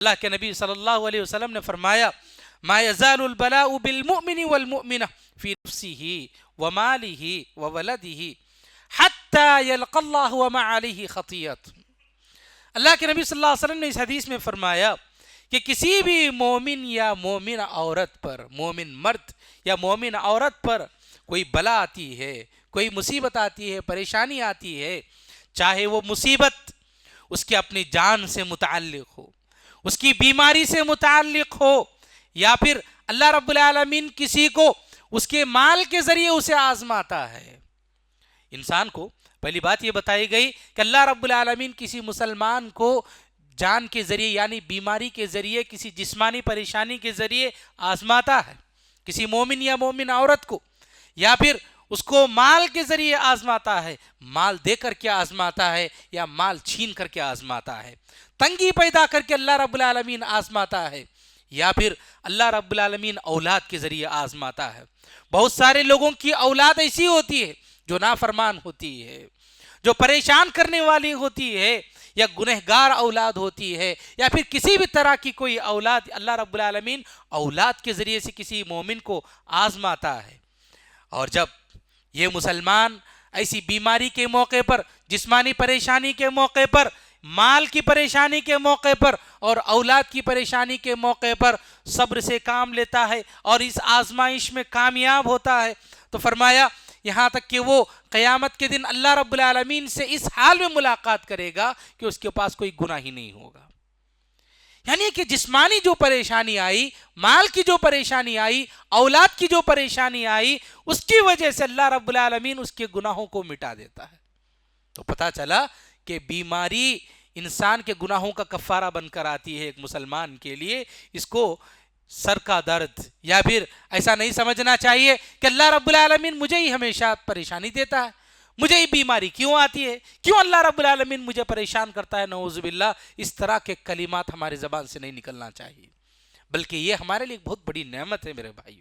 اللہ کے نبی صلی اللہ علیہ وسلم نے فرمایا ما یزال البلاء بالمؤمن والمؤمنہ فی نفسہ ومالہ وولدہ حتی یلقى اللہ وما علیہ خطیئۃ۔ اللہ کے نبی صلی اللہ علیہ وسلم نے اس حدیث میں فرمایا کہ کسی بھی مومن یا مومن عورت پر، مومن مرد یا مومن عورت پر کوئی بلا آتی ہے، کوئی مصیبت آتی ہے، پریشانی آتی ہے، چاہے وہ مصیبت اس کے اپنی جان سے متعلق ہو، اس کی بیماری سے متعلق ہو، یا پھر اللہ رب العالمین کسی کو اس کے مال کے ذریعے اسے آزماتا ہے۔ انسان کو پہلی بات یہ بتائی گئی کہ اللہ رب العالمین کسی مسلمان کو جان کے ذریعے یعنی بیماری کے ذریعے، کسی جسمانی پریشانی کے ذریعے آزماتا ہے، کسی مومن یا مومن عورت کو، یا پھر اس کو مال کے ذریعے آزماتا ہے، مال دے کر کے آزماتا ہے یا مال چھین کر کے آزماتا ہے، تنگی پیدا کر کے اللہ رب العالمین آزماتا ہے، یا پھر اللہ رب العالمین اولاد کے ذریعے آزماتا ہے۔ بہت سارے لوگوں کی اولاد ایسی ہوتی ہے جو نافرمان ہوتی ہے، جو پریشان کرنے والی ہوتی ہے، یا گنہگار اولاد ہوتی ہے، یا پھر کسی بھی طرح کی کوئی اولاد اللہ رب العالمین اولاد کے ذریعے سے کسی مومن کو آزماتا ہے۔ اور جب یہ مسلمان ایسی بیماری کے موقع پر، جسمانی پریشانی کے موقع پر، مال کی پریشانی کے موقع پر اور اولاد کی پریشانی کے موقع پر صبر سے کام لیتا ہے اور اس آزمائش میں کامیاب ہوتا ہے، تو فرمایا یہاں تک کہ وہ قیامت کے دن اللہ رب العالمین سے اس حال میں ملاقات کرے گا کہ اس کے پاس کوئی گناہ ہی نہیں ہوگا۔ یعنی کہ جسمانی جو پریشانی آئی، مال کی جو پریشانی آئی، اولاد کی جو پریشانی آئی، اس کی وجہ سے اللہ رب العالمین اس کے گناہوں کو مٹا دیتا ہے۔ تو پتہ چلا کہ بیماری انسان کے گناہوں کا کفارہ بن کر آتی ہے ایک مسلمان کے لیے۔ اس کو سر کا درد یا پھر ایسا نہیں سمجھنا چاہیے کہ اللہ رب العالمین مجھے ہی ہمیشہ پریشانی دیتا ہے، مجھے ہی بیماری کیوں آتی ہے، کیوں اللہ رب العالمین مجھے پریشان کرتا ہے، نعوذ باللہ۔ اس طرح کے کلمات ہماری زبان سے نہیں نکلنا چاہیے، بلکہ یہ ہمارے لیے ایک بہت بڑی نعمت ہے میرے بھائیوں۔